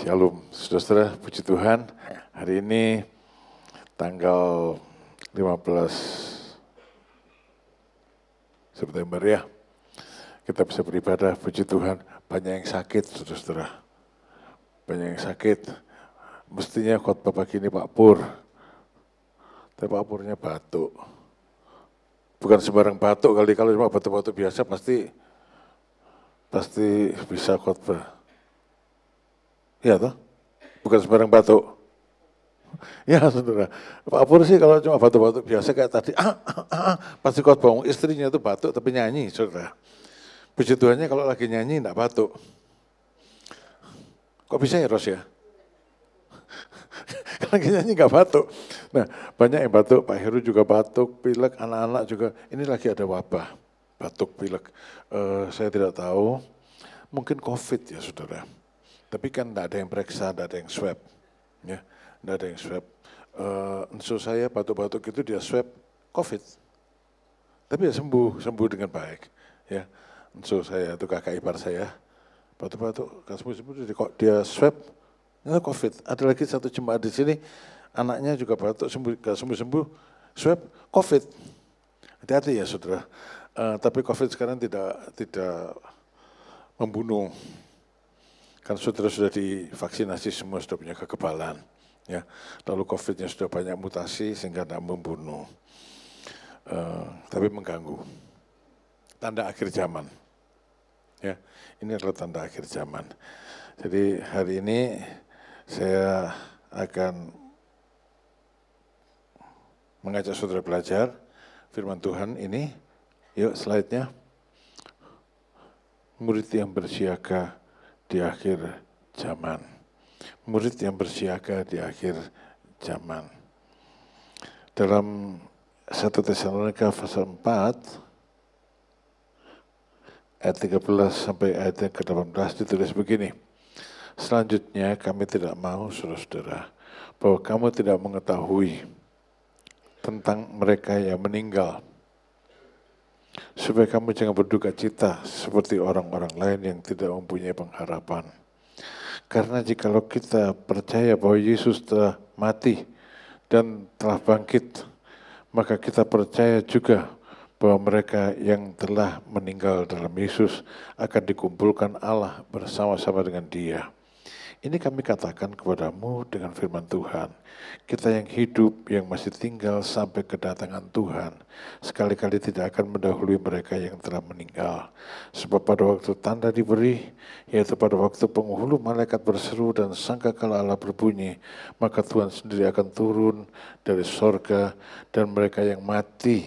Shalom, saudara-saudara, puji Tuhan. Hari ini tanggal 15 September ya. Kita bisa beribadah, puji Tuhan. Banyak yang sakit, saudara-saudara. Banyak yang sakit. Mestinya khotbah pagi ini Pak Pur. Tapi Pak Purnya batuk. Bukan sembarang batuk kali, kalau cuma batuk-batuk biasa pasti bisa khotbah. Ya toh? Bukan sembarang batuk. Ya saudara, Pak Pur sih kalau cuma batuk-batuk biasa kayak tadi, pasti khotbah. Istrinya itu batuk tapi nyanyi, saudara. Puji Tuhannya kalau lagi nyanyi enggak batuk. Kok bisa ya Ros ya? Kalau lagi nyanyi enggak batuk. Nah banyak yang batuk, Pak Heru juga batuk, pilek, anak-anak juga. Ini lagi ada wabah, batuk, pilek. Saya tidak tahu, mungkin COVID ya saudara. Tapi kan enggak ada yang periksa, enggak ada yang swab. Ya, enggak ada yang swab. Enso saya batuk-batuk itu dia swab COVID. Tapi ya sembuh dengan baik. Ya, enso saya itu kakak ipar saya, batuk-batuk, kan sembuh, dia swab, itu COVID. Ada lagi satu jemaat di sini, anaknya juga batuk, gak sembuh-sembuh, swab COVID. Hati-hati ya saudara. Tapi COVID sekarang tidak membunuh. Kan saudara sudah divaksinasi semua, sudah punya kekebalan. Ya, lalu COVID-nya sudah banyak mutasi sehingga tidak membunuh, tapi mengganggu. Tanda akhir zaman. Ya, ini adalah tanda akhir zaman. Jadi hari ini saya akan mengajak saudara belajar firman Tuhan ini. Yuk slide-nya. Murid yang bersiaga di akhir zaman. Murid yang bersiaga di akhir zaman. Dalam 1 Tesalonika pasal 4 ayat 13 sampai ayat yang ke-18 ditulis begini. Selanjutnya kami tidak mau saudara-saudara bahwa kamu tidak mengetahui tentang mereka yang meninggal, supaya kamu jangan berduka cita seperti orang-orang lain yang tidak mempunyai pengharapan. Karena jikalau kita percaya bahwa Yesus telah mati dan telah bangkit, maka kita percaya juga bahwa mereka yang telah meninggal dalam Yesus akan dikumpulkan Allah bersama-sama dengan Dia. Ini kami katakan kepadamu dengan firman Tuhan. Kita yang hidup, yang masih tinggal sampai kedatangan Tuhan, sekali-kali tidak akan mendahului mereka yang telah meninggal. Sebab pada waktu tanda diberi, yaitu pada waktu penghulu malaikat berseru dan sangkakala Allah berbunyi, maka Tuhan sendiri akan turun dari sorga dan mereka yang mati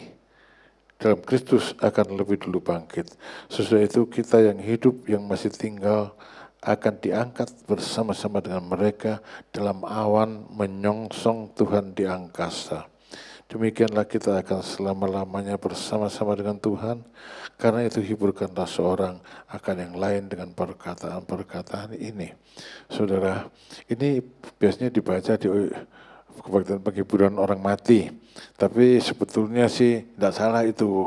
dalam Kristus akan lebih dulu bangkit. Sesudah itu kita yang hidup, yang masih tinggal, akan diangkat bersama-sama dengan mereka dalam awan menyongsong Tuhan di angkasa. Demikianlah kita akan selama-lamanya bersama-sama dengan Tuhan. Karena itu hiburkanlah seorang akan yang lain dengan perkataan-perkataan ini. Saudara, ini biasanya dibaca di kebaktian penghiburan orang mati. Tapi sebetulnya sih tidak salah itu.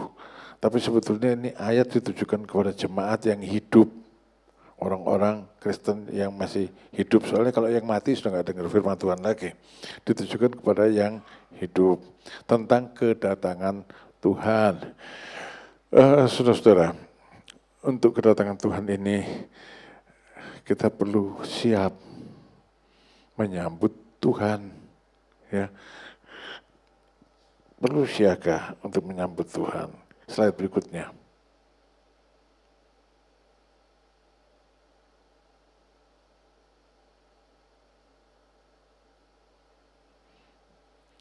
Tapi sebetulnya ini ayat ditujukan kepada jemaat yang hidup. Orang-orang Kristen yang masih hidup, soalnya kalau yang mati sudah nggak dengar firman Tuhan lagi. Ditujukan kepada yang hidup tentang kedatangan Tuhan. Saudara-saudara, untuk kedatangan Tuhan ini kita perlu siap menyambut Tuhan, ya. Perlu siaga untuk menyambut Tuhan. Slide berikutnya.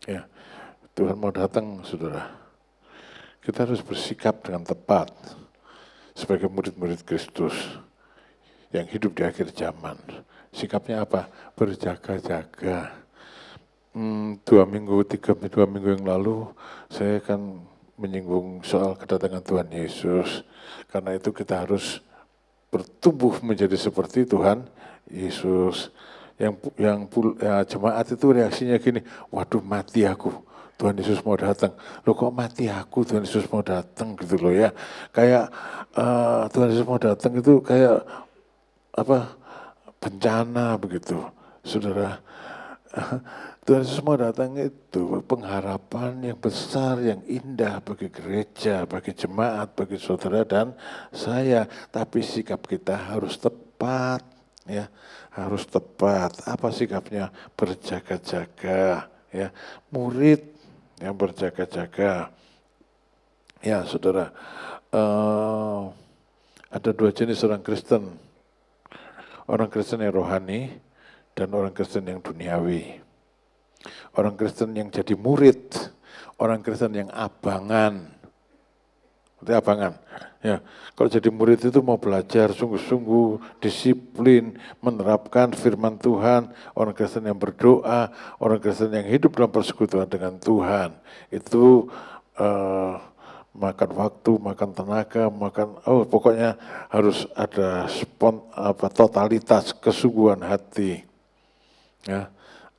Ya, Tuhan mau datang, saudara. Kita harus bersikap dengan tepat sebagai murid-murid Kristus yang hidup di akhir zaman. Sikapnya apa? Berjaga-jaga. 2 minggu yang lalu saya akan menyinggung soal kedatangan Tuhan Yesus. Karena itu kita harus bertumbuh menjadi seperti Tuhan Yesus. Yang jemaat itu reaksinya gini, waduh mati aku, Tuhan Yesus mau datang. Loh kok mati aku, Tuhan Yesus mau datang gitu loh ya. Kayak Tuhan Yesus mau datang itu kayak apa bencana begitu, saudara. Tuhan Yesus mau datang itu pengharapan yang besar, yang indah bagi gereja, bagi jemaat, bagi saudara dan saya. Tapi sikap kita harus tepat, ya, harus tepat. Apa sikapnya? Berjaga-jaga, ya, murid yang berjaga-jaga. Ya, saudara, ada dua jenis orang Kristen yang rohani dan orang Kristen yang duniawi. Orang Kristen yang jadi murid, orang Kristen yang abangan. Itu abangan. Ya, kalau jadi murid itu mau belajar sungguh-sungguh, disiplin, menerapkan firman Tuhan. Orang Kristen yang berdoa, orang Kristen yang hidup dalam persekutuan dengan Tuhan. Itu makan waktu, makan tenaga, pokoknya harus ada totalitas kesungguhan hati. Ya.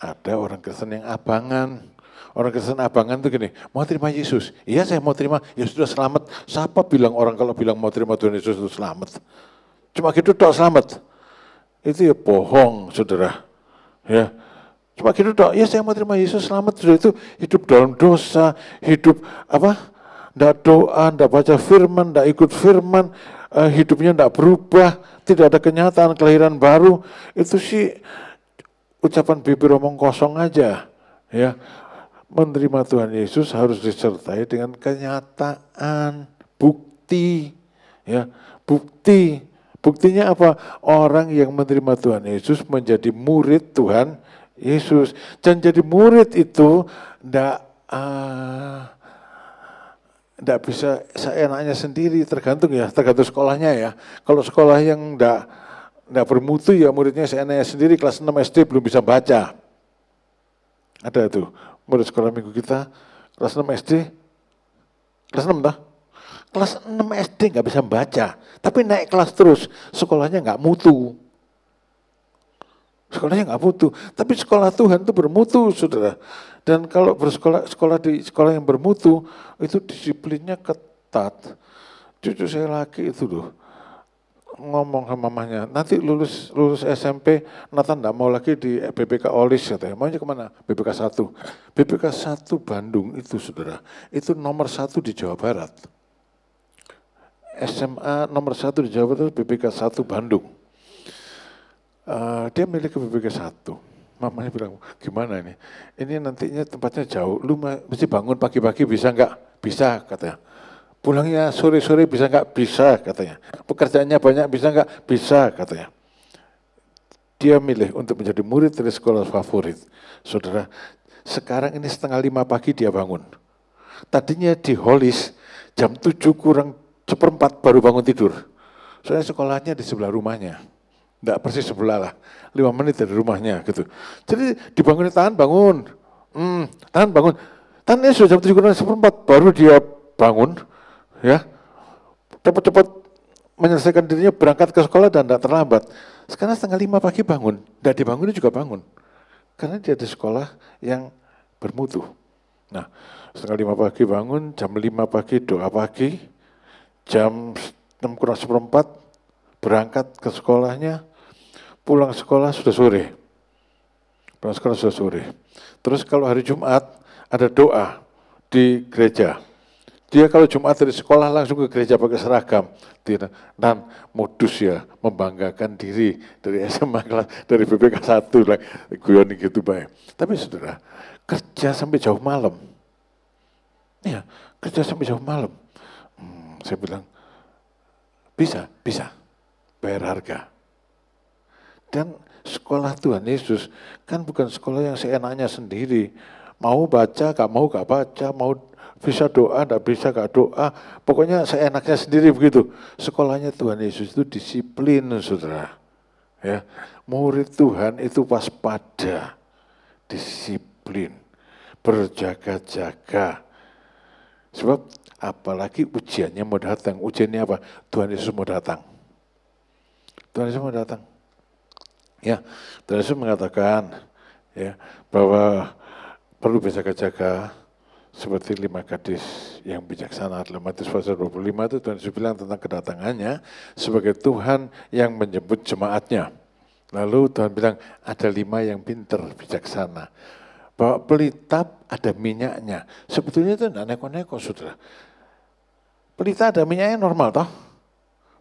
Ada orang Kristen yang abangan. Orang Kristen abangan itu gini, mau terima Yesus? Iya saya mau terima, ya sudah selamat. Siapa bilang orang kalau bilang mau terima Tuhan Yesus itu selamat? Cuma gitu tok selamat. Itu ya bohong, saudara. Ya, cuma gitu tok, ya saya mau terima Yesus selamat. Sudah itu hidup dalam dosa, hidup ndak doa, ndak baca firman, ndak ikut firman, hidupnya ndak berubah, tidak ada kenyataan kelahiran baru. Itu sih ucapan bibir omong kosong aja, ya. Menerima Tuhan Yesus harus disertai dengan kenyataan, bukti, ya. Buktinya apa? Orang yang menerima Tuhan Yesus menjadi murid Tuhan Yesus. Dan jadi murid itu ndak bisa seenaknya sendiri, tergantung sekolahnya ya. Kalau sekolah yang nggak bermutu ya muridnya seenaknya sendiri, kelas 6 SD belum bisa baca. Ada tuh, murid sekolah minggu kita, kelas 6 SD, kelas 6 dah? Kelas 6 SD nggak bisa baca, tapi naik kelas terus, sekolahnya nggak mutu. Sekolahnya nggak mutu, tapi sekolah Tuhan itu bermutu, saudara. Dan kalau sekolah di sekolah yang bermutu, itu disiplinnya ketat. Cucu saya laki itu loh, ngomong sama mamanya, nanti lulus SMP, Nathan enggak mau lagi di BPK Olis katanya. Maunya kemana? BPK 1. BPK 1 Bandung itu saudara, itu nomor 1 di Jawa Barat. SMA nomor 1 di Jawa Barat BPK 1 Bandung. Dia milik BPK 1. Mamanya bilang, gimana ini? Ini nantinya tempatnya jauh, lu mesti bangun pagi-pagi bisa enggak? Bisa katanya. Pulangnya sore-sore bisa enggak? Bisa katanya. Pekerjaannya banyak bisa enggak? Bisa katanya. Dia milih untuk menjadi murid dari sekolah favorit. Saudara, sekarang ini 4:30 pagi dia bangun. Tadinya di Holis jam 7 kurang 1/4 baru bangun tidur. Soalnya sekolahnya di sebelah rumahnya. Enggak persis sebelah lah, 5 menit dari rumahnya gitu. Jadi dibangunin, tahan bangun. Tahan bangun. Tahan ini sudah jam 7 kurang 1/4 baru dia bangun. Ya, cepat-cepat menyelesaikan dirinya berangkat ke sekolah dan tidak terlambat. Sekarang 4:30 pagi bangun, tidak dibangunin juga bangun. Karena dia di sekolah yang bermutu. Nah, 4:30 pagi bangun, jam 5 pagi doa pagi, jam 6 kurang 1/4 berangkat ke sekolahnya, pulang sekolah sudah sore. Pulang sekolah sudah sore. Terus kalau hari Jumat ada doa di gereja. Dia kalau Jumat dari sekolah langsung ke gereja pakai seragam. Dan modus ya, membanggakan diri dari SMA kelas, dari BPK 1 lah, guyon gitu baik. Tapi saudara, kerja sampai jauh malam. Iya, kerja sampai jauh malam. Saya bilang, bisa, bayar harga. Dan sekolah Tuhan Yesus kan bukan sekolah yang seenaknya sendiri. Mau baca, gak mau gak baca, mau bisa doa, enggak bisa gak doa, pokoknya seenaknya sendiri begitu. Sekolahnya Tuhan Yesus itu disiplin, saudara. Ya, murid Tuhan itu waspada, disiplin, berjaga-jaga. Sebab apalagi ujiannya mau datang. Ujiannya apa? Tuhan Yesus mau datang. Tuhan Yesus mau datang. Ya, Tuhan Yesus mengatakan ya bahwa perlu berjaga-jaga. Seperti 5 gadis yang bijaksana dalam Matius pasal 25 itu Tuhan Yesus bilang tentang kedatangannya sebagai Tuhan yang menjemput jemaatnya. Lalu Tuhan bilang, ada 5 yang pinter, bijaksana. Bawa pelita ada minyaknya. Sebetulnya itu tidak neko-neko, saudara. Pelita ada minyaknya normal toh.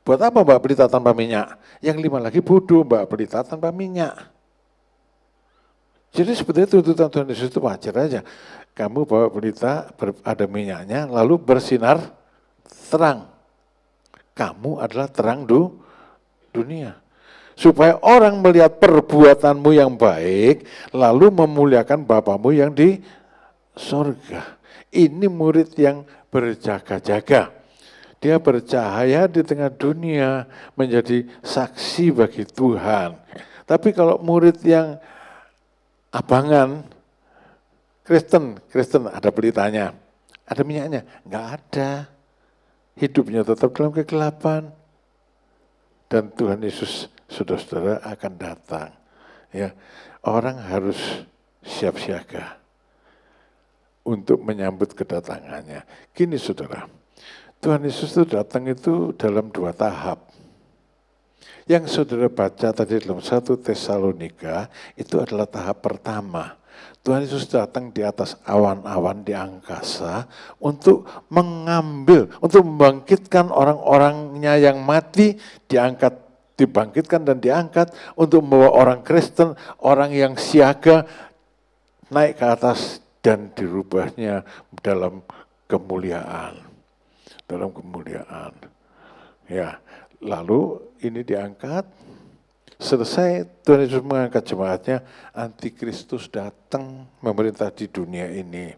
Buat apa bawa pelita tanpa minyak? Yang 5 lagi bodoh, bawa pelita tanpa minyak. Jadi sebetulnya tuntutan Tuhan Yesus itu wajar aja. Kamu bawa pelita ada minyaknya, lalu bersinar terang. Kamu adalah terang dunia. Supaya orang melihat perbuatanmu yang baik, lalu memuliakan Bapamu yang di sorga. Ini murid yang berjaga-jaga. Dia bercahaya di tengah dunia, menjadi saksi bagi Tuhan. Tapi kalau murid yang abangan, Kristen ada pelitanya, ada minyaknya, enggak ada. Hidupnya tetap dalam kegelapan. Dan Tuhan Yesus, saudara-saudara, akan datang. Ya, orang harus siap siaga untuk menyambut kedatangannya. Gini saudara, Tuhan Yesus itu datang itu dalam 2 tahap. Yang saudara baca tadi dalam 1 Tesalonika, itu adalah tahap pertama. Tuhan Yesus datang di atas awan-awan di angkasa untuk mengambil, untuk membangkitkan orang-orangnya yang mati, dibangkitkan dan diangkat untuk membawa orang Kristen, orang yang siaga, naik ke atas dan dirubahnya dalam kemuliaan. Dalam kemuliaan. Ya, lalu ini diangkat, selesai Tuhan Yesus mengangkat jemaatnya, antikristus datang memerintah di dunia ini.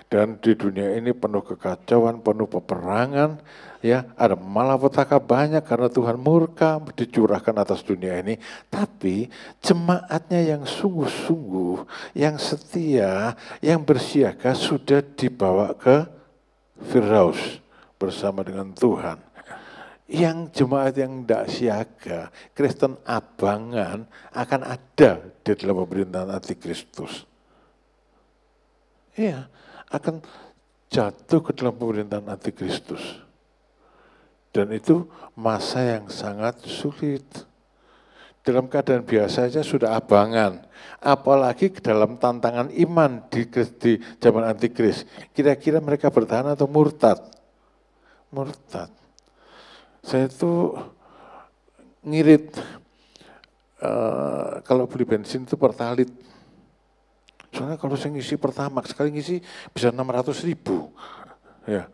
Dan di dunia ini penuh kekacauan, penuh peperangan, ya, ada malapetaka banyak karena Tuhan murka dicurahkan atas dunia ini. Tapi jemaatnya yang sungguh-sungguh, yang setia, yang bersiaga sudah dibawa ke Firdaus bersama dengan Tuhan. Yang jemaat yang tidak siaga, Kristen abangan akan ada di dalam pemerintahan antikristus. Iya, akan jatuh ke dalam pemerintahan antikristus. Dan itu masa yang sangat sulit. Dalam keadaan biasa saja sudah abangan, apalagi dalam tantangan iman di zaman antikris. Kira-kira mereka bertahan atau murtad? Murtad. Saya itu ngirit, kalau beli bensin itu pertalit. Soalnya kalau saya ngisi Pertamax, sekali ngisi bisa 600.000. Ya,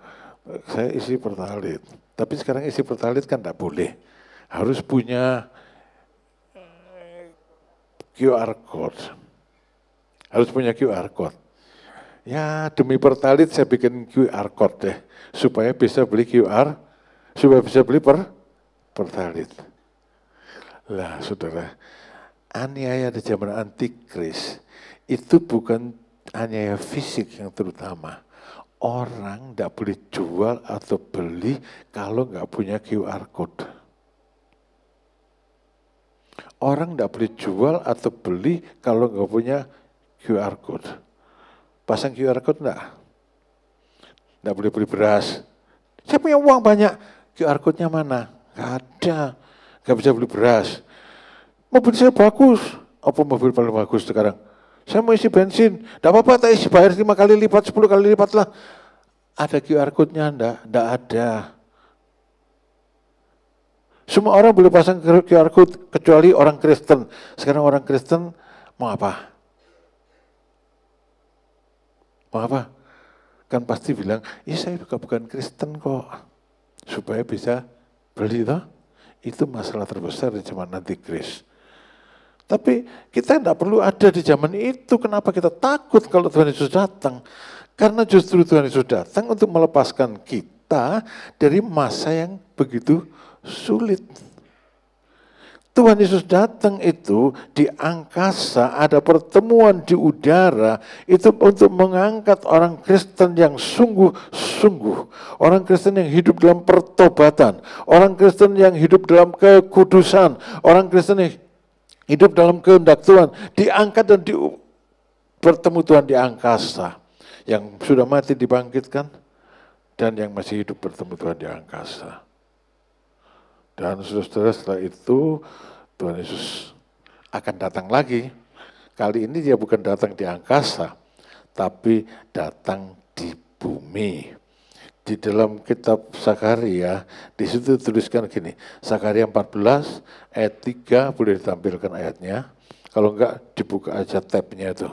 saya isi pertalit. Tapi sekarang isi pertalit kan tidak boleh. Harus punya QR code. Harus punya QR code. Ya, demi pertalit saya bikin QR code deh. Supaya bisa beli pertalit. Lah saudara, aniaya di zaman antikris itu bukan aniaya fisik yang terutama. Orang tidak boleh jual atau beli kalau nggak punya QR code. Orang tidak boleh jual atau beli kalau nggak punya QR code. Pasang QR code enggak? Nggak boleh beli beras. Saya punya uang banyak, QR code-nya mana? Nggak ada, nggak bisa beli beras. Mobil saya bagus, apa mobil paling bagus sekarang? Saya mau isi bensin, enggak apa-apa, tak isi bayar 5 kali lipat, 10 kali lipat lah. Ada QR code-nya enggak ada. Semua orang boleh pasang QR code, kecuali orang Kristen. Sekarang orang Kristen mau apa? Mau apa? Kan pasti bilang, ya saya juga bukan Kristen kok. Supaya bisa beli toh. Itu masalah terbesar di zaman antikris. Tapi kita tidak perlu ada di zaman itu. Kenapa kita takut kalau Tuhan Yesus datang? Karena justru Tuhan Yesus datang untuk melepaskan kita dari masa yang begitu sulit. Tuhan Yesus datang itu di angkasa, ada pertemuan di udara, itu untuk mengangkat orang Kristen yang sungguh-sungguh. Orang Kristen yang hidup dalam pertobatan, orang Kristen yang hidup dalam kekudusan, orang Kristen yang hidup dalam kehendak Tuhan, diangkat dan bertemu Tuhan di angkasa. Yang sudah mati dibangkitkan, dan yang masih hidup bertemu Tuhan di angkasa. Dan saudara-saudara setelah itu Tuhan Yesus akan datang lagi. Kali ini dia bukan datang di angkasa, tapi datang di bumi. Di dalam kitab Zakaria, di situ tuliskan gini, Zakaria 14 ayat 3, boleh ditampilkan ayatnya. Kalau enggak dibuka aja tab-nya itu.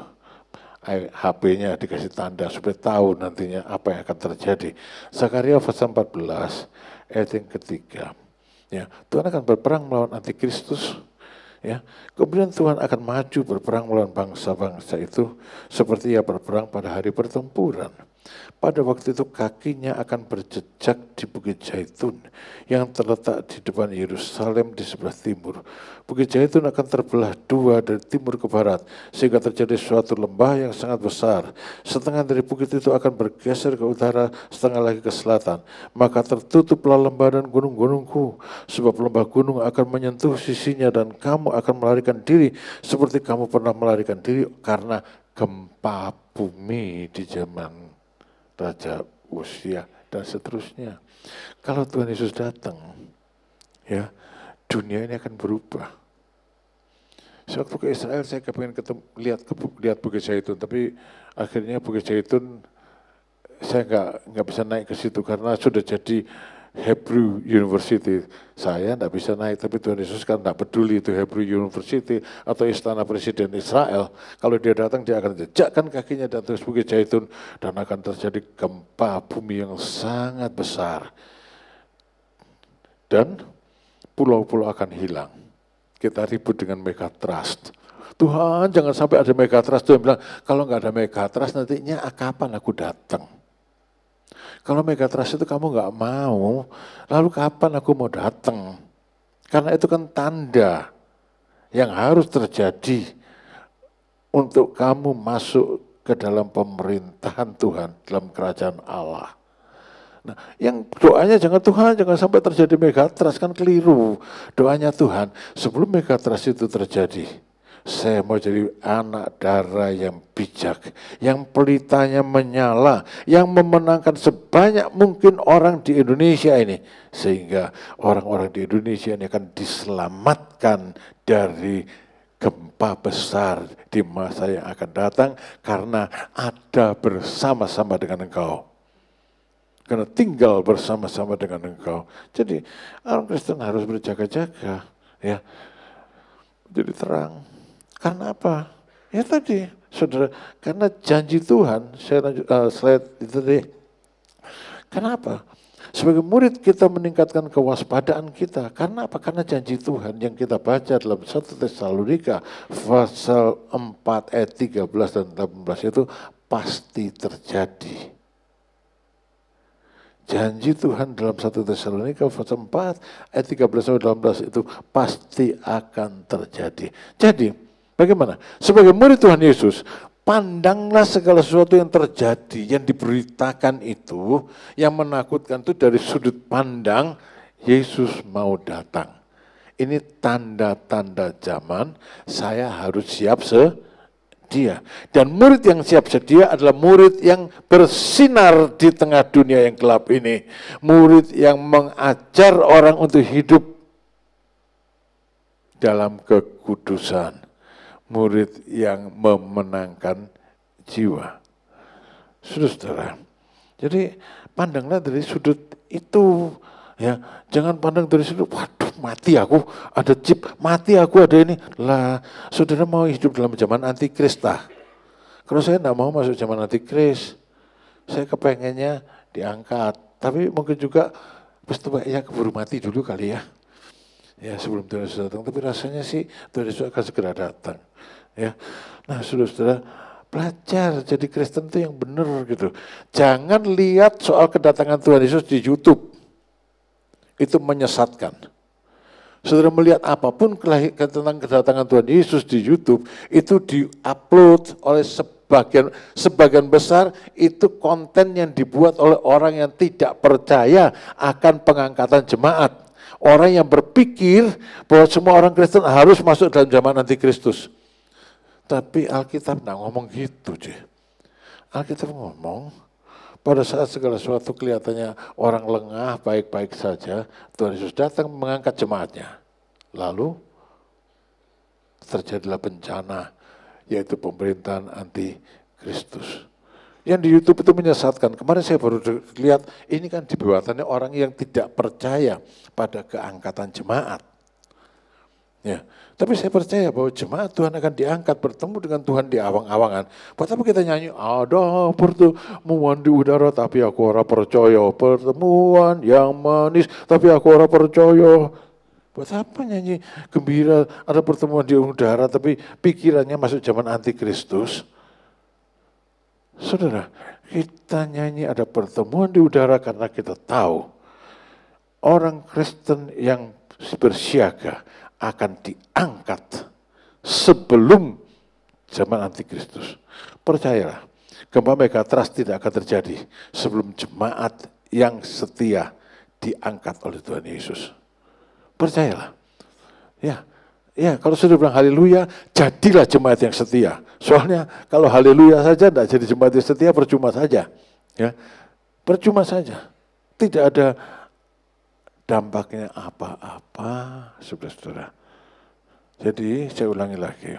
HP-nya dikasih tanda supaya tahu nantinya apa yang akan terjadi. Zakaria pasal 14 ayat yang ketiga. Ya, Tuhan akan berperang melawan antikristus. Ya, kemudian Tuhan akan maju berperang melawan bangsa-bangsa itu seperti ia berperang pada hari pertempuran. Pada waktu itu kakinya akan berjejak di Bukit Zaitun yang terletak di depan Yerusalem di sebelah timur. Bukit Zaitun akan terbelah dua dari timur ke barat sehingga terjadi suatu lembah yang sangat besar. Setengah dari bukit itu akan bergeser ke utara, setengah lagi ke selatan. Maka tertutuplah lembah dan gunung-gunungku, sebab lembah gunung akan menyentuh sisinya dan kamu akan melarikan diri seperti kamu pernah melarikan diri karena gempa bumi di zaman Raja Usia dan seterusnya. Kalau Tuhan Yesus datang, ya dunia ini akan berubah. Sewaktu ke Israel saya kepengen lihat Bukit Zaitun, tapi akhirnya Bukit Zaitun saya nggak bisa naik ke situ karena sudah jadi Hebrew University. Saya tidak bisa naik, tapi Tuhan Yesus kan tidak peduli itu Hebrew University atau istana Presiden Israel. Kalau dia datang, dia akan jejakkan kakinya di atas Bukit Zaitun dan akan terjadi gempa bumi yang sangat besar. Dan pulau-pulau akan hilang. Kita ribut dengan megatrust. Tuhan jangan sampai ada megatrust. Tuhan bilang, kalau nggak ada megatrust nantinya kapan aku datang? Kalau megatrust itu kamu nggak mau, lalu kapan aku mau datang? Karena itu kan tanda yang harus terjadi untuk kamu masuk ke dalam pemerintahan Tuhan, dalam kerajaan Allah. Nah, yang doanya Tuhan jangan sampai terjadi megatrust, kan keliru. Doanya Tuhan, sebelum megatrust itu terjadi, saya mau jadi anak darah yang bijak, yang pelitanya menyala, yang memenangkan sebanyak mungkin orang di Indonesia ini. Sehingga orang-orang di Indonesia ini akan diselamatkan dari gempa besar di masa yang akan datang karena ada bersama-sama dengan engkau. Karena tinggal bersama-sama dengan engkau. Jadi orang Kristen harus berjaga-jaga, ya. Jadi terang. Karena apa? Ya tadi, saudara, karena janji Tuhan, saya lanjut slide itu tadi. Kenapa? Sebagai murid kita meningkatkan kewaspadaan kita. Karena apa? Karena janji Tuhan yang kita baca dalam 1 Tesalonika pasal 4 ayat 13 dan 18 itu pasti terjadi. Janji Tuhan dalam 1 Tesalonika pasal 4 ayat 13 sampai 18 itu pasti akan terjadi. Jadi, bagaimana? Sebagai murid Tuhan Yesus, pandanglah segala sesuatu yang terjadi, yang diberitakan itu, yang menakutkan itu dari sudut pandang Yesus mau datang. Ini tanda-tanda zaman, saya harus siap sedia. Dan murid yang siap sedia adalah murid yang bersinar di tengah dunia yang gelap ini. Murid yang mengajar orang untuk hidup dalam kekudusan. Murid yang memenangkan jiwa. Saudara, jadi pandanglah dari sudut itu, ya. Jangan pandang dari sudut, waduh mati aku, ada chip, mati aku ada ini. Lah, saudara mau hidup dalam zaman antikris tah? Kalau saya tidak mau masuk zaman antikris, saya kepengennya diangkat. Tapi mungkin juga, ya keburu mati dulu kali ya. Ya sebelum Tuhan Yesus datang, tapi rasanya sih Tuhan Yesus akan segera datang. Ya, nah saudara-saudara, belajar jadi Kristen itu yang benar gitu. Jangan lihat soal kedatangan Tuhan Yesus di YouTube, itu menyesatkan. Saudara melihat apapun tentang kedatangan Tuhan Yesus di YouTube, itu diupload oleh sebagian besar itu konten yang dibuat oleh orang yang tidak percaya akan pengangkatan jemaat. Orang yang berpikir bahwa semua orang Kristen harus masuk dalam zaman antikristus. Tapi Alkitab tidak ngomong gitu. Alkitab ngomong, pada saat segala sesuatu kelihatannya orang lengah, baik-baik saja, Tuhan Yesus datang mengangkat jemaatnya. Lalu, terjadilah bencana, yaitu pemerintahan anti Kristus. Yang di YouTube itu menyesatkan. Kemarin saya baru lihat, ini kan dibuatannya orang yang tidak percaya pada keangkatan jemaat. Ya, tapi saya percaya bahwa jemaat Tuhan akan diangkat, bertemu dengan Tuhan di awang-awangan. Buat apa kita nyanyi, ada pertemuan di udara tapi aku ora percaya, pertemuan yang manis tapi aku ora percaya. Buat apa nyanyi gembira ada pertemuan di udara tapi pikirannya masuk zaman antikristus? Saudara, kita nyanyi ada pertemuan di udara karena kita tahu orang Kristen yang bersiaga akan diangkat sebelum zaman antikristus. Percayalah, gempa megatrust tidak akan terjadi sebelum jemaat yang setia diangkat oleh Tuhan Yesus. Percayalah. Ya, kalau sudah bilang haleluya, jadilah jemaat yang setia. Soalnya kalau haleluya saja tidak jadi jemaat yang setia, percuma saja. Ya, percuma saja. Tidak ada dampaknya apa-apa, saudara-saudara. Jadi saya ulangi lagi.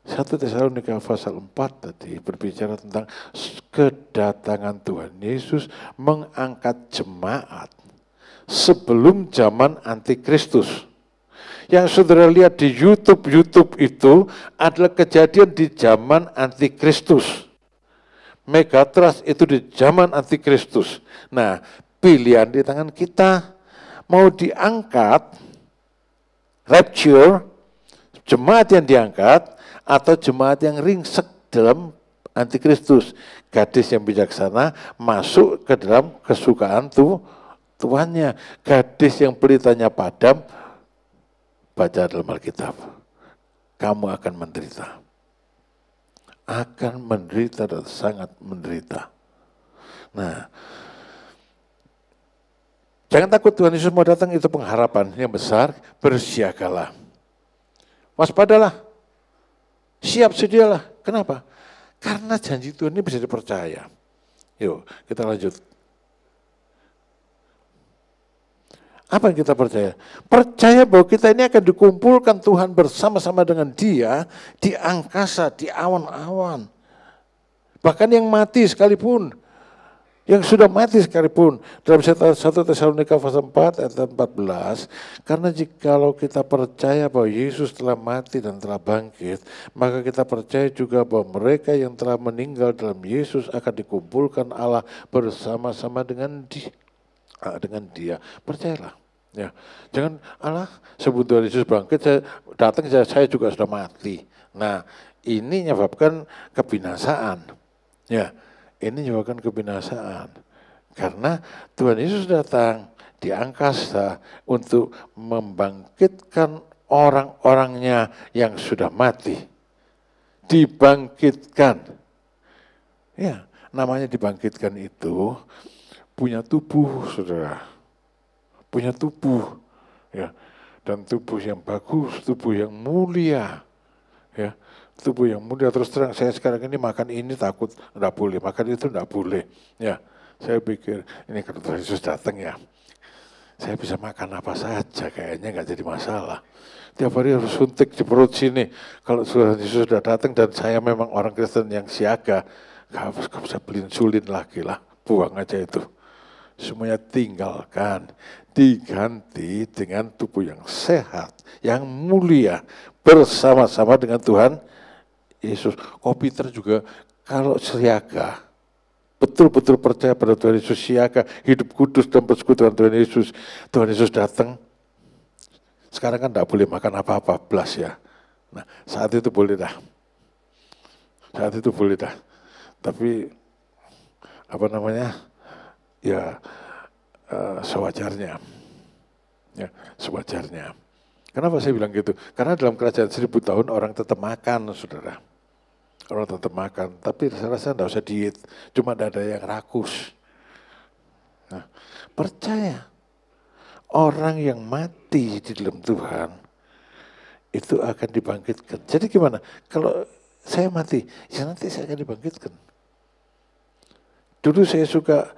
1 Tesalonika pasal 4 tadi berbicara tentang kedatangan Tuhan Yesus mengangkat jemaat sebelum zaman antikristus. Yang saudara lihat di YouTube itu adalah kejadian di zaman antikristus. Megatrust itu di zaman antikristus. Nah, pilihan di tangan kita, mau diangkat, rapture, jemaat yang diangkat, atau jemaat yang ringsek dalam antikristus. Gadis yang bijaksana masuk ke dalam kesukaan tuannya. Gadis yang pelitanya padam, baca dalam Alkitab, kamu akan menderita. Akan menderita dan sangat menderita. Nah, jangan takut, Tuhan Yesus mau datang, itu pengharapan yang besar, bersiagalah. Waspadalah, siap sedialah. Kenapa? Karena janji Tuhan ini bisa dipercaya. Yuk, kita lanjut. Apa yang kita percaya? Percaya bahwa kita ini akan dikumpulkan Tuhan bersama-sama dengan Dia di angkasa, di awan-awan. Bahkan yang mati sekalipun, yang sudah mati sekalipun. Dalam 1 Tesalonika pasal 4 ayat 14, karena jikalau kita percaya bahwa Yesus telah mati dan telah bangkit, maka kita percaya juga bahwa mereka yang telah meninggal dalam Yesus akan dikumpulkan Allah bersama-sama dengan Dia. Percayalah. Ya, jangan Allah sebut Tuhan Yesus bangkit, saya juga sudah mati. Nah, ini menyebabkan kebinasaan. Ya, ini menyebabkan kebinasaan. Karena Tuhan Yesus datang di angkasa untuk membangkitkan orang-orangnya yang sudah mati. Dibangkitkan. Ya, namanya dibangkitkan itu punya tubuh, saudara. Punya tubuh, ya, dan tubuh yang bagus, tubuh yang mulia, ya, tubuh yang mulia. Terus terang, saya sekarang ini makan ini takut enggak boleh, makan itu enggak boleh, ya. Saya pikir ini kalau Tuhan Yesus datang ya, saya bisa makan apa saja, kayaknya enggak jadi masalah. Tiap hari harus suntik di perut sini. Kalau Tuhan Yesus sudah datang dan saya memang orang Kristen yang siaga, enggak bisa beli insulin lagi lah, buang aja itu. Semuanya tinggalkan, diganti dengan tubuh yang sehat, yang mulia, bersama-sama dengan Tuhan Yesus. Peter juga kalau siaga, betul-betul percaya pada Tuhan Yesus, siaga, hidup kudus dan persekutuan Tuhan Yesus. Tuhan Yesus datang, sekarang kan tidak boleh makan apa-apa, belas ya. Nah, saat itu boleh dah. Saat itu boleh dah. Tapi, ya sewajarnya. Ya, sewajarnya. Kenapa saya bilang gitu? Karena dalam kerajaan 1000 tahun orang tetap makan, saudara. Orang tetap makan, tapi saya rasa tidak usah diet, cuma ada yang rakus. Nah, percaya, orang yang mati di dalam Tuhan, itu akan dibangkitkan. Jadi gimana? Kalau saya mati, ya nanti saya akan dibangkitkan. Dulu saya suka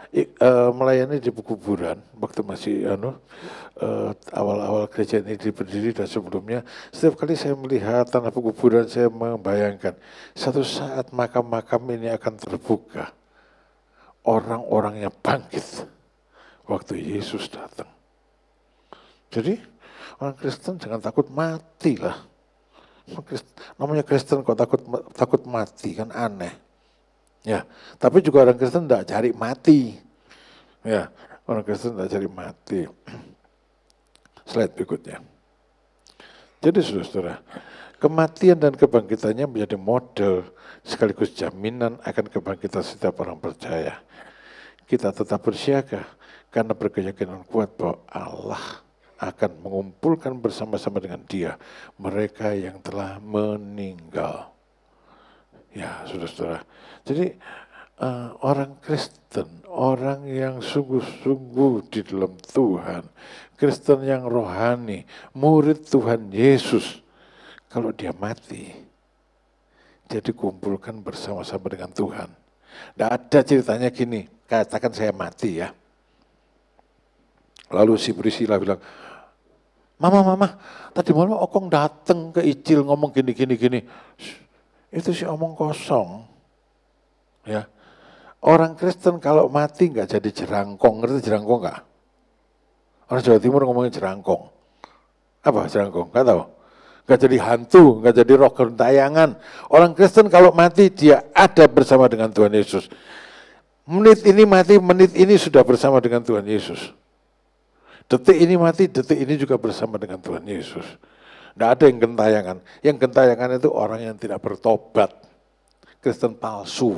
melayani di kuburan waktu masih awal-awal gereja ini berdiri dan sebelumnya. Setiap kali saya melihat tanah kuburan, saya membayangkan satu saat makam-makam ini akan terbuka. Orang-orangnya bangkit waktu Yesus datang. Jadi orang Kristen jangan takut mati lah. Namanya Kristen kok takut mati, kan aneh. Ya, tapi juga orang Kristen tidak cari mati. Ya, orang Kristen tidak cari mati. Slide berikutnya. Jadi saudara, kematian dan kebangkitannya menjadi model sekaligus jaminan akan kebangkitan setiap orang percaya. Kita tetap bersiaga karena berkeyakinan kuat bahwa Allah akan mengumpulkan bersama-sama dengan Dia mereka yang telah meninggal. Ya, saudara-saudara. Jadi orang Kristen, orang yang sungguh-sungguh di dalam Tuhan, Kristen yang rohani, murid Tuhan Yesus, kalau dia mati, dia dikumpulkan bersama-sama dengan Tuhan. Tidak ada ceritanya gini, katakan saya mati ya. Lalu si Priscilla bilang, Mama, tadi malam Okong datang ke Icil ngomong gini. Itu sih omong kosong. Ya, orang Kristen kalau mati nggak jadi jerangkong, ngerti jerangkong nggak? Orang Jawa Timur ngomongin jerangkong. Apa jerangkong? Nggak tahu. Nggak jadi hantu, nggak jadi roh gentayangan. Orang Kristen kalau mati dia ada bersama dengan Tuhan Yesus. Menit ini mati, menit ini sudah bersama dengan Tuhan Yesus. Detik ini mati, detik ini juga bersama dengan Tuhan Yesus. Nggak ada yang gentayangan. Yang gentayangan itu orang yang tidak bertobat. Kristen palsu.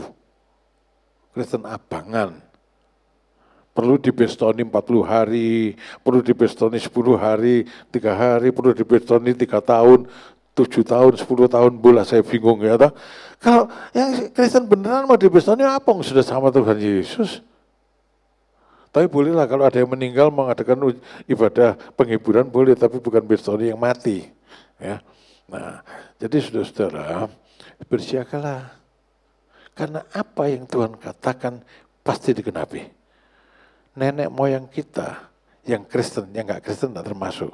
Kristen abangan. Perlu dibestoni 40 hari, perlu dibestoni 10 hari, 3 hari, perlu dibestoni 3 tahun, 7 tahun, 10 tahun, bola saya bingung ya. Toh. Kalau yang Kristen beneran mau dibestoni apa? Sudah sama Tuhan Yesus. Tapi bolehlah kalau ada yang meninggal mengadakan ibadah penghiburan boleh, tapi bukan bestoni yang mati. Ya. Nah, jadi saudara-saudara, bersiagalah. Karena apa yang Tuhan katakan pasti digenapi. Nenek moyang kita yang Kristen, yang enggak Kristen tidak termasuk.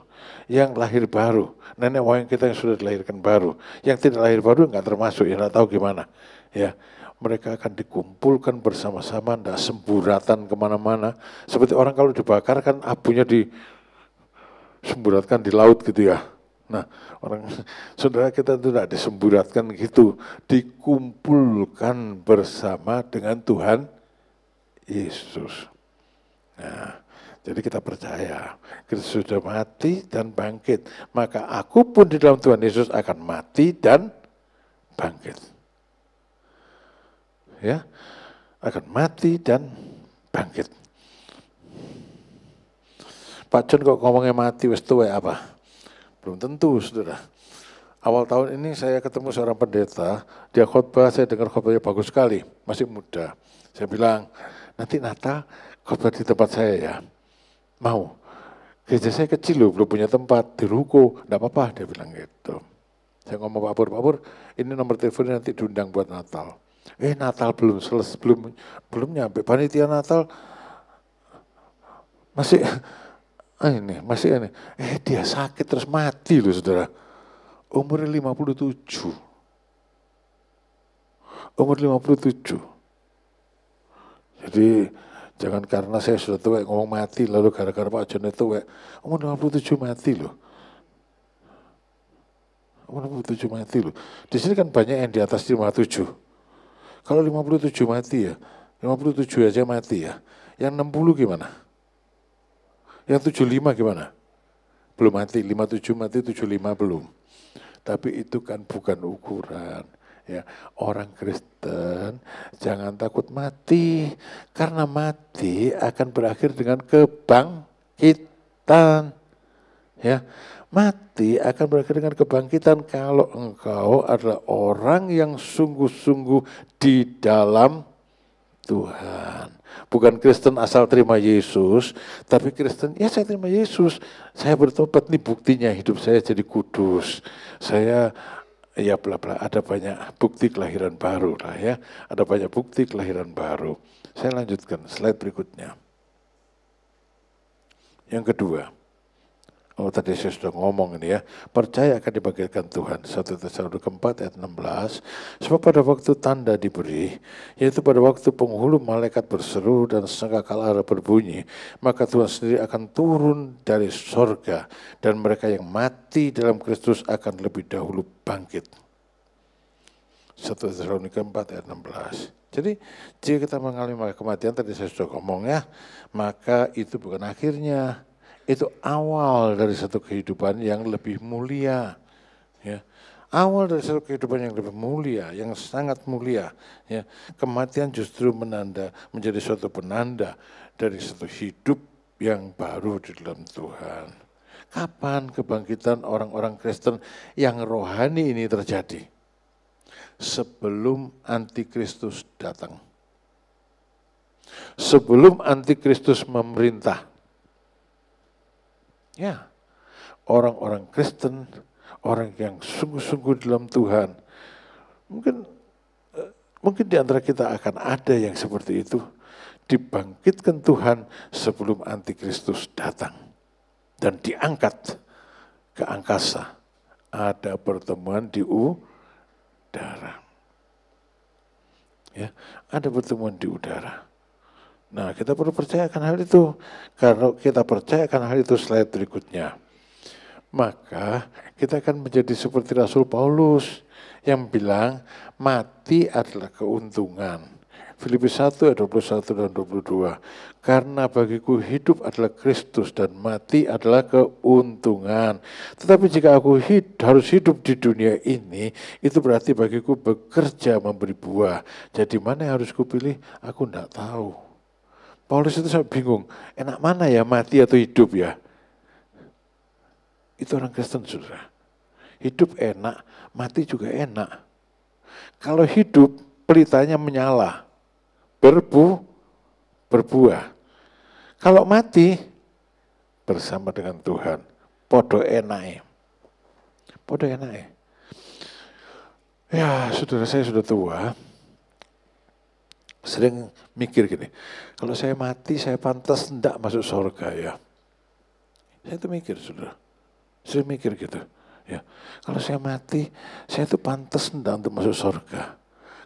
Yang lahir baru, nenek moyang kita yang sudah dilahirkan baru. Yang tidak lahir baru enggak termasuk, ya enggak tahu gimana. Ya, mereka akan dikumpulkan bersama-sama, tidak semburatan kemana-mana. Seperti orang kalau dibakar kan abunya disemburatkan di laut gitu ya. Nah, orang saudara kita itu tidak disemburatkan gitu, dikumpulkan bersama dengan Tuhan Yesus. Nah, jadi kita percaya, Kristus sudah mati dan bangkit, maka aku pun di dalam Tuhan Yesus akan mati dan bangkit. Ya, akan mati dan bangkit. Pak John kok ngomongnya mati wis tuwek apa? Belum tentu, saudara. Awal tahun ini saya ketemu seorang pendeta, dia khotbah, saya dengar khotbahnya bagus sekali, masih muda. Saya bilang, nanti Natal khotbah di tempat saya ya. Mau? Gereja saya kecil loh, belum punya tempat, di ruko, enggak apa-apa, dia bilang gitu. Saya ngomong Pak Pur, ini nomor teleponnya nanti diundang buat Natal. Natal belum selesai, belum nyampe, panitia Natal masih ini. Dia sakit terus mati loh saudara. Umurnya 57. Umur 57. Jadi jangan karena saya sudah tua ngomong mati lalu gara-gara Pak John itu umur 57 mati loh. Umur 57 mati loh. Di sini kan banyak yang di atas 57. Kalau 57 mati ya, 57 aja mati ya. Yang 60 gimana? Yang 75 gimana? Belum mati, 57 mati, 75 belum. Tapi itu kan bukan ukuran. Ya, orang Kristen jangan takut mati, karena mati akan berakhir dengan kebangkitan. Ya, mati akan berakhir dengan kebangkitan kalau engkau adalah orang yang sungguh-sungguh di dalam Tuhan. Bukan Kristen asal terima Yesus, tapi Kristen, ya saya terima Yesus, saya bertobat, nih buktinya hidup saya jadi kudus. Saya, ya bla bla, ada banyak bukti kelahiran baru lah ya, ada banyak bukti kelahiran baru. Saya lanjutkan slide berikutnya. Yang kedua, tadi saya sudah ngomong ini ya, percaya akan dibangkitkan Tuhan. 1 Tesalonika 4 ayat 16, sebab pada waktu tanda diberi, yaitu pada waktu penghulu malaikat berseru dan sangkakala ara berbunyi, maka Tuhan sendiri akan turun dari sorga, dan mereka yang mati dalam Kristus akan lebih dahulu bangkit. 1 Tesalonika 4 ayat 16. Jadi jika kita mengalami kematian, tadi saya sudah ngomong ya, maka itu bukan akhirnya. Itu awal dari satu kehidupan yang lebih mulia, ya. Awal dari satu kehidupan yang lebih mulia, yang sangat mulia, ya. Kematian justru menjadi suatu penanda dari satu hidup yang baru di dalam Tuhan. Kapan kebangkitan orang-orang Kristen yang rohani ini terjadi? Sebelum antikristus datang. Sebelum antikristus memerintah. Ya, orang-orang Kristen, orang yang sungguh-sungguh dalam Tuhan, mungkin di antara kita akan ada yang seperti itu, dibangkitkan Tuhan sebelum antikristus datang dan diangkat ke angkasa. Ada pertemuan di udara. Ya, ada pertemuan di udara. Nah, kita perlu percayakan hal itu. Kalau kita percayakan hal itu, slide berikutnya, maka kita akan menjadi seperti Rasul Paulus yang bilang mati adalah keuntungan. Filipi 1 ayat 21 dan 22. Karena bagiku hidup adalah Kristus dan mati adalah keuntungan. Tetapi jika aku harus hidup di dunia ini, itu berarti bagiku bekerja memberi buah. Jadi mana yang harus kupilih? Aku tidak tahu. Paulus itu sampai bingung, enak mana ya, mati atau hidup ya? Itu orang Kristen, saudara. Hidup enak, mati juga enak. Kalau hidup, pelitanya menyala, berbuah. Kalau mati, bersama dengan Tuhan, podo enake. Ya, saudara, saya sudah tua. Sering mikir gini, kalau saya mati saya pantas enggak masuk surga ya. Saya itu mikir, saudara. Sering mikir gitu. Ya, kalau saya mati, saya itu pantas enggak untuk masuk surga.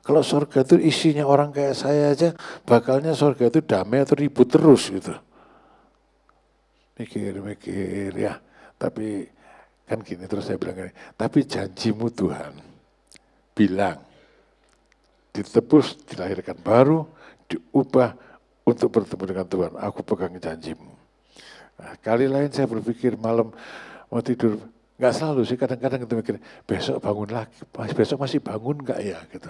Kalau surga itu isinya orang kayak saya aja, bakalnya surga itu damai atau ribut terus gitu. Mikir ya. Tapi kan gini, terus saya bilang gini, tapi janjimu Tuhan bilang, ditebus, dilahirkan baru, diubah untuk bertemu dengan Tuhan. Aku pegang janjimu. Nah, kali lain saya berpikir malam mau tidur, nggak selalu sih, kadang-kadang itu mikir, besok bangun lagi, besok masih bangun nggak ya gitu.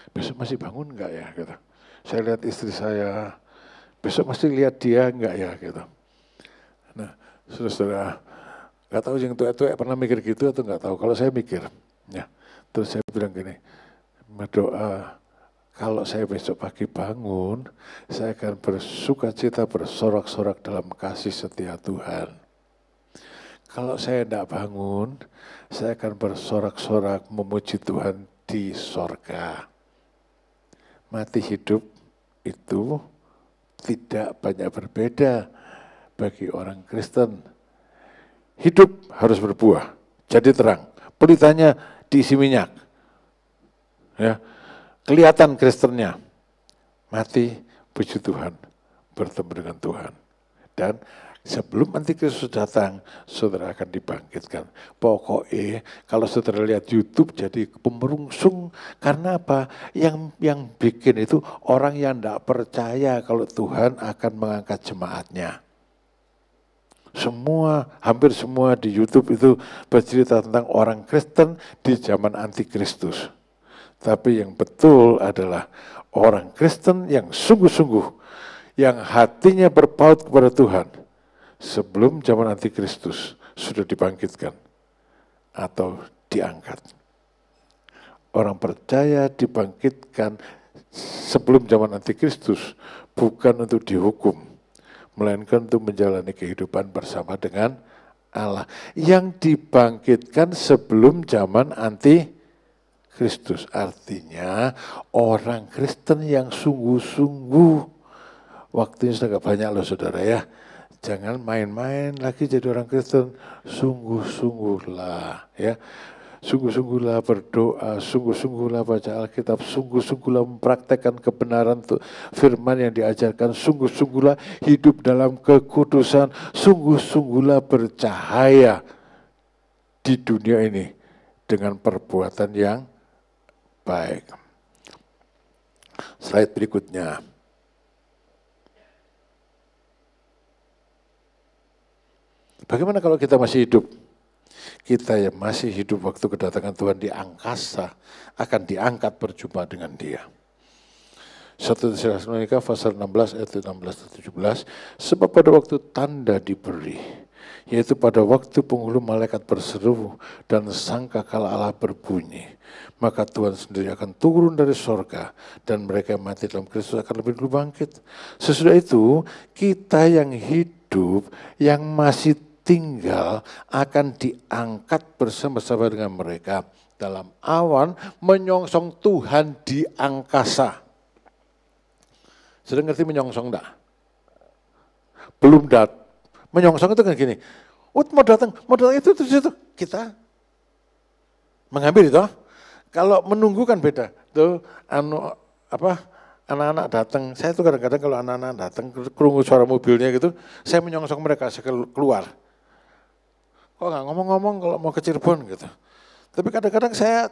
Besok masih bangun nggak ya gitu. Saya lihat istri saya, besok masih lihat dia nggak ya gitu. Nah, saudara, nggak tahu yang tua-tua pernah mikir gitu atau nggak tahu. Kalau saya mikir, ya, terus saya bilang gini, berdoa, kalau saya besok pagi bangun, saya akan bersukacita, bersorak-sorak dalam kasih setia Tuhan. Kalau saya tidak bangun, saya akan bersorak-sorak memuji Tuhan di sorga. Mati hidup itu tidak banyak berbeda bagi orang Kristen. Hidup harus berbuah, jadi terang. Pelitanya diisi minyak. Ya, kelihatan Kristennya, mati puji Tuhan, bertemu dengan Tuhan. Dan sebelum antikristus datang, saudara akan dibangkitkan. Pokoknya kalau saudara lihat YouTube jadi pemerungsung, karena apa? Yang bikin itu orang yang tidak percaya kalau Tuhan akan mengangkat jemaatnya. Hampir semua di YouTube itu bercerita tentang orang Kristen di zaman antikristus. Tapi yang betul adalah orang Kristen yang sungguh-sungguh, yang hatinya berpaut kepada Tuhan, sebelum zaman antikristus sudah dibangkitkan atau diangkat. Orang percaya dibangkitkan sebelum zaman antikristus bukan untuk dihukum, melainkan untuk menjalani kehidupan bersama dengan Allah. Yang dibangkitkan sebelum zaman antikristus. Kristus. Artinya orang Kristen yang sungguh-sungguh, waktunya sudah gak banyak loh saudara ya. Jangan main-main lagi jadi orang Kristen, sungguh-sungguhlah ya. Sungguh-sungguhlah berdoa, sungguh-sungguhlah baca Alkitab, sungguh-sungguhlah mempraktekkan kebenaran firman yang diajarkan, sungguh-sungguhlah hidup dalam kekudusan, sungguh-sungguhlah bercahaya di dunia ini dengan perbuatan yang baik. Slide berikutnya. Bagaimana kalau kita masih hidup? Kita yang masih hidup waktu kedatangan Tuhan di angkasa akan diangkat berjumpa dengan Dia. 1 Tesalonika pasal 16 ayat 16-17, sebab pada waktu tanda diberi, yaitu pada waktu penghulu malaikat berseru dan sangkakala Allah berbunyi, maka Tuhan sendiri akan turun dari sorga dan mereka yang mati dalam Kristus akan lebih dulu bangkit. Sesudah itu kita yang hidup, yang masih tinggal akan diangkat bersama-sama dengan mereka dalam awan menyongsong Tuhan di angkasa. Sudah ngerti menyongsong enggak? Belum menyongsong itu kan gini. Mau datang itu kita mengambil itu. Kalau menunggu kan beda. Tuh anak-anak datang. Saya tuh kadang-kadang kalau anak-anak datang kerungu suara mobilnya gitu, saya menyongsong mereka, saya keluar. Kok nggak ngomong-ngomong kalau mau ke Cirebon gitu. Tapi kadang-kadang saya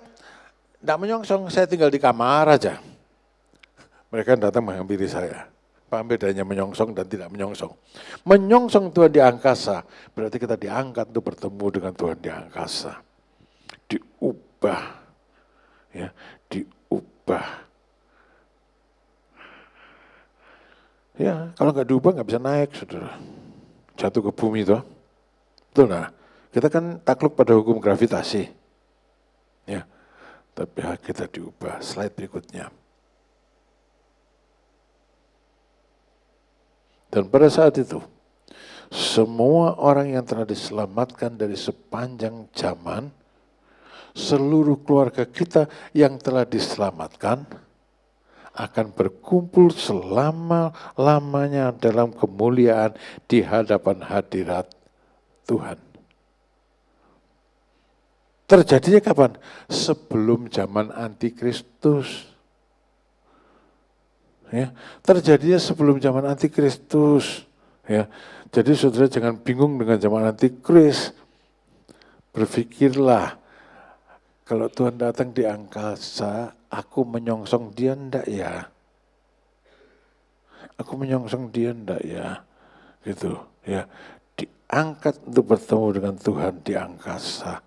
tidak menyongsong, saya tinggal di kamar aja. Mereka datang menghampiri saya. Apa bedanya menyongsong dan tidak menyongsong? Menyongsong Tuhan di angkasa, berarti kita diangkat untuk bertemu dengan Tuhan di angkasa. Diubah. Ya, diubah. Ya, kalau nggak diubah nggak bisa naik, saudara. Jatuh ke bumi itu. Betul nah. Kita kan takluk pada hukum gravitasi. Ya. Tapi kita diubah. Slide berikutnya. Dan pada saat itu, semua orang yang telah diselamatkan dari sepanjang zaman, seluruh keluarga kita yang telah diselamatkan, akan berkumpul selama-lamanya dalam kemuliaan di hadapan hadirat Tuhan. Terjadinya kapan? Sebelum zaman antikristus. Ya, terjadinya sebelum zaman antikristus. Ya, jadi saudara jangan bingung dengan zaman antikris. Berpikirlah, kalau Tuhan datang di angkasa, aku menyongsong Dia enggak ya? Aku menyongsong Dia enggak ya? Gitu, ya. Diangkat untuk bertemu dengan Tuhan di angkasa.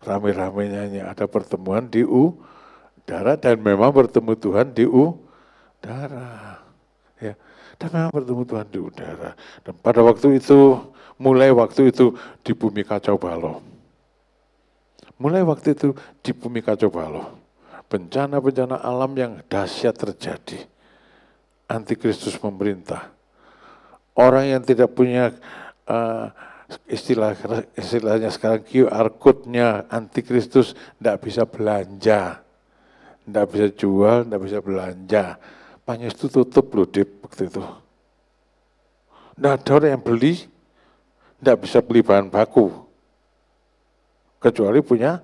Rame-ramenya ada pertemuan di udara dan memang bertemu Tuhan di udara. Ya, dan memang bertemu Tuhan di udara. Dan pada waktu itu, mulai waktu itu di bumi kacau balau. Mulai waktu itu di bumi kacau balau. Bencana-bencana alam yang dahsyat terjadi. Antikristus memerintah. Orang yang tidak punya istilahnya sekarang QR code-nya antikristus tidak bisa belanja, tidak bisa jual, tidak bisa belanja. Pangestu tutup loh di waktu itu. Tidak ada orang yang beli, tidak bisa beli bahan baku, kecuali punya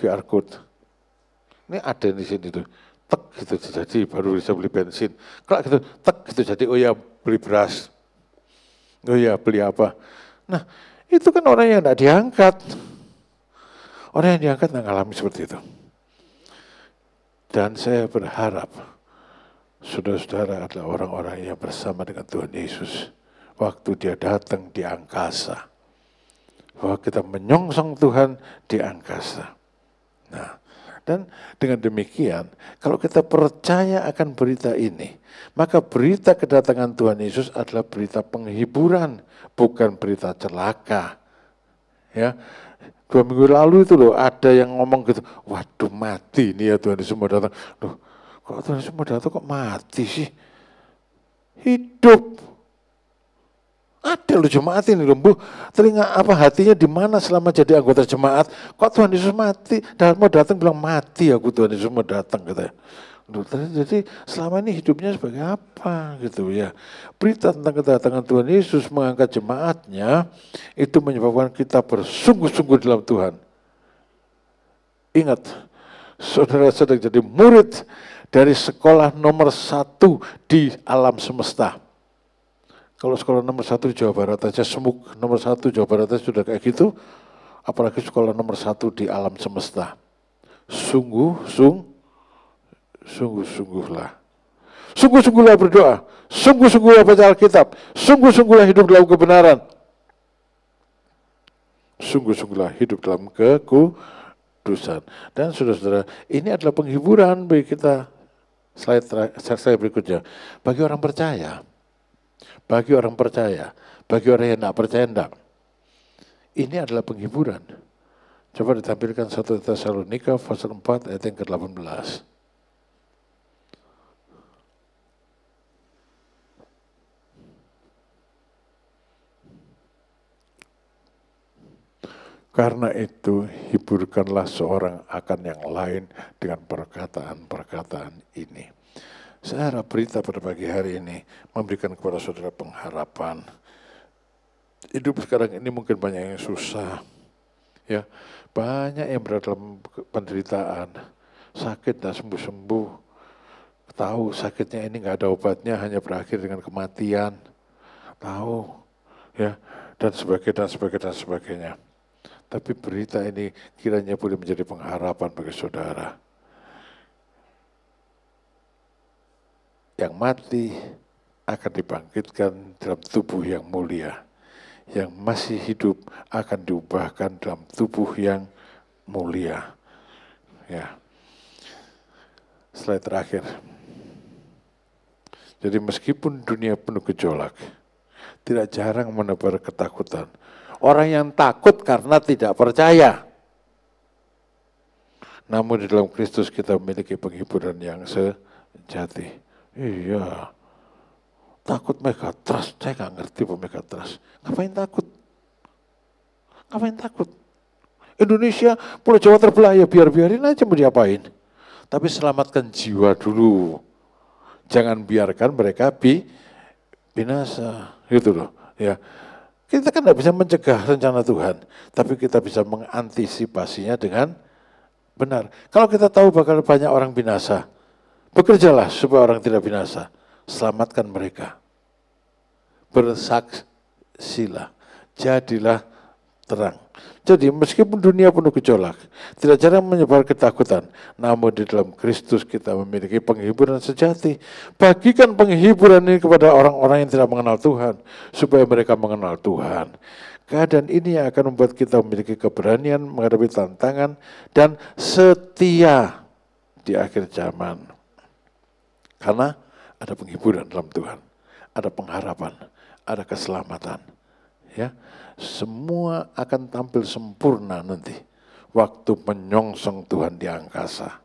QR code. Ini ada di sini tuh, tek gitu jadi baru bisa beli bensin. Kalau gitu tek gitu jadi oh ya beli beras. Oh iya, beli apa? Nah, itu kan orang yang tidak diangkat. Orang yang diangkat tidak mengalami seperti itu. Dan saya berharap, saudara-saudara adalah orang-orang yang bersama dengan Tuhan Yesus. Waktu Dia datang di angkasa. Bahwa kita menyongsong Tuhan di angkasa. Nah, dan dengan demikian, kalau kita percaya akan berita ini, maka berita kedatangan Tuhan Yesus adalah berita penghiburan, bukan berita celaka. Ya, 2 minggu lalu itu loh ada yang ngomong gitu, waduh mati nih ya Tuhan Yesus mau datang. Loh, kok Tuhan Yesus mau datang kok mati sih? Hidup. Ada loh jemaat ini loh, Bu. Telinga apa hatinya di mana selama jadi anggota jemaat? Kok Tuhan Yesus mati? Dan mau datang bilang mati aku Tuhan Yesus mau datang katanya. Jadi selama ini hidupnya sebagai apa gitu ya. Berita tentang kedatangan Tuhan Yesus mengangkat jemaatnya itu menyebabkan kita bersungguh-sungguh dalam Tuhan. Ingat, saudara sedang jadi murid dari sekolah nomor 1 di alam semesta. Kalau sekolah nomor 1 di Jawa Barat aja, SMUK nomor 1 Jawa Barat aja sudah kayak gitu, apalagi sekolah nomor 1 di alam semesta. Sungguh-sungguhlah. Sungguh-sungguhlah berdoa, sungguh-sungguhlah baca Alkitab, sungguh-sungguhlah hidup dalam kebenaran. Sungguh-sungguhlah hidup dalam kekudusan. Dan saudara-saudara, ini adalah penghiburan bagi kita. Slide berikutnya. Bagi orang percaya, bagi orang yang tidak percaya enggak. Ini adalah penghiburan. Coba ditampilkan 1 Tesalonika pasal 4 ayat yang ke-18. Karena itu hiburkanlah seorang akan yang lain dengan perkataan-perkataan ini. Saya harap berita pada pagi hari ini memberikan kepada saudara pengharapan. Hidup sekarang ini mungkin banyak yang susah, ya, banyak yang berada dalam penderitaan, sakit dan sembuh-sembuh, tahu sakitnya ini nggak ada obatnya, hanya berakhir dengan kematian, tahu, ya, dan sebagainya. Tapi berita ini kiranya boleh menjadi pengharapan bagi saudara. Yang mati akan dibangkitkan dalam tubuh yang mulia. Yang masih hidup akan diubahkan dalam tubuh yang mulia. Ya. Slide terakhir. Jadi meskipun dunia penuh gejolak, tidak jarang menebar ketakutan. Orang yang takut karena tidak percaya. Namun di dalam Kristus kita memiliki penghiburan yang sejati. Iya, takut megatrust, saya nggak ngerti apa megatrust. Ngapain takut? Indonesia, Pulau Jawa terbelah, ya biarin aja mau diapain. Tapi selamatkan jiwa dulu. Jangan biarkan mereka binasa, gitu loh. Ya, kita kan nggak bisa mencegah rencana Tuhan, tapi kita bisa mengantisipasinya dengan benar. Kalau kita tahu bakal banyak orang binasa, bekerjalah supaya orang tidak binasa. Selamatkan mereka. Bersaksilah. Jadilah terang. Jadi meskipun dunia penuh gejolak, tidak jarang menyebar ketakutan, namun di dalam Kristus kita memiliki penghiburan sejati. Bagikan penghiburan ini kepada orang-orang yang tidak mengenal Tuhan, supaya mereka mengenal Tuhan. Keadaan ini akan membuat kita memiliki keberanian menghadapi tantangan dan setia di akhir zaman. Karena ada penghiburan dalam Tuhan, ada pengharapan, ada keselamatan. Ya, semua akan tampil sempurna nanti waktu menyongsong Tuhan di angkasa.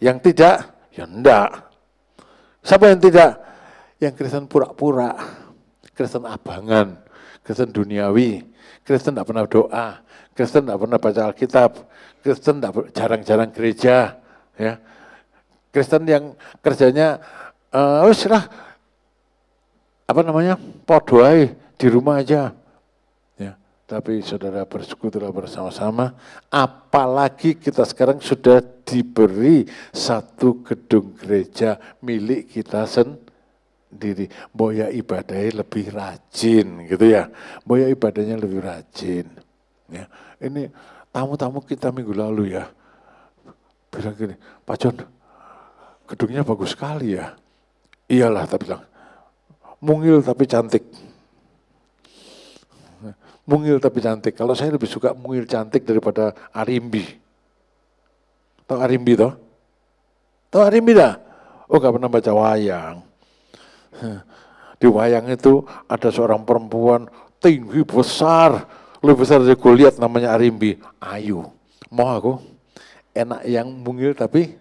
Yang tidak, ya enggak. Siapa yang tidak? Yang Kristen pura-pura, Kristen abangan, Kristen duniawi, Kristen tidak pernah doa, Kristen tidak pernah baca Alkitab, Kristen jarang-jarang gereja, ya. Kristen yang kerjanya podo ae di rumah aja. Ya, tapi saudara bersekutulah bersama-sama, apalagi kita sekarang sudah diberi satu gedung gereja milik kita sendiri. Boya ibadahnya lebih rajin gitu ya. Boya ibadahnya lebih rajin. Ya, ini tamu-tamu kita minggu lalu ya. Bilang gini, Pak John, gedungnya bagus sekali ya. Iyalah, tapi bilang, mungil tapi cantik. Mungil tapi cantik. Kalau saya lebih suka mungil cantik daripada Arimbi. Tahu Arimbi toh? Tahu Arimbi dah? Oh, gak pernah baca wayang. Di wayang itu ada seorang perempuan tinggi besar, lebih besar dari Goliat, namanya Arimbi. Ayu. Mau aku enak yang mungil tapi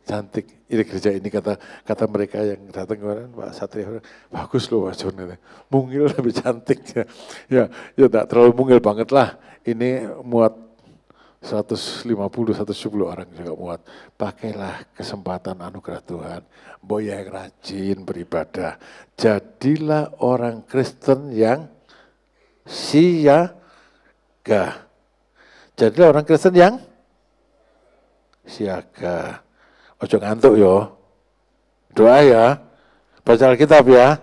cantik. Ini gereja ini kata mereka yang datang kemarin, Pak Satria, bagus loh Pak John, mungil lebih cantik. Ya tak terlalu mungil banget lah. Ini muat 150-170 orang juga muat. Pakailah kesempatan anugerah Tuhan. Boya yang rajin beribadah. Jadilah orang Kristen yang siaga. Jadilah orang Kristen yang siaga. Ojo ngantuk yo. Doa ya. Baca Alkitab ya.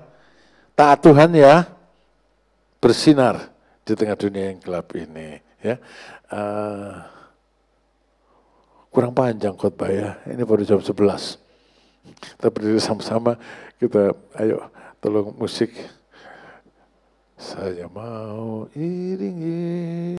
Taat Tuhan ya. Bersinar di tengah dunia yang gelap ini. Ya. Kurang panjang khotbah ya. Ini baru jam 11. Kita berdiri sama-sama. Kita ayo tolong musik. Saya mau iringi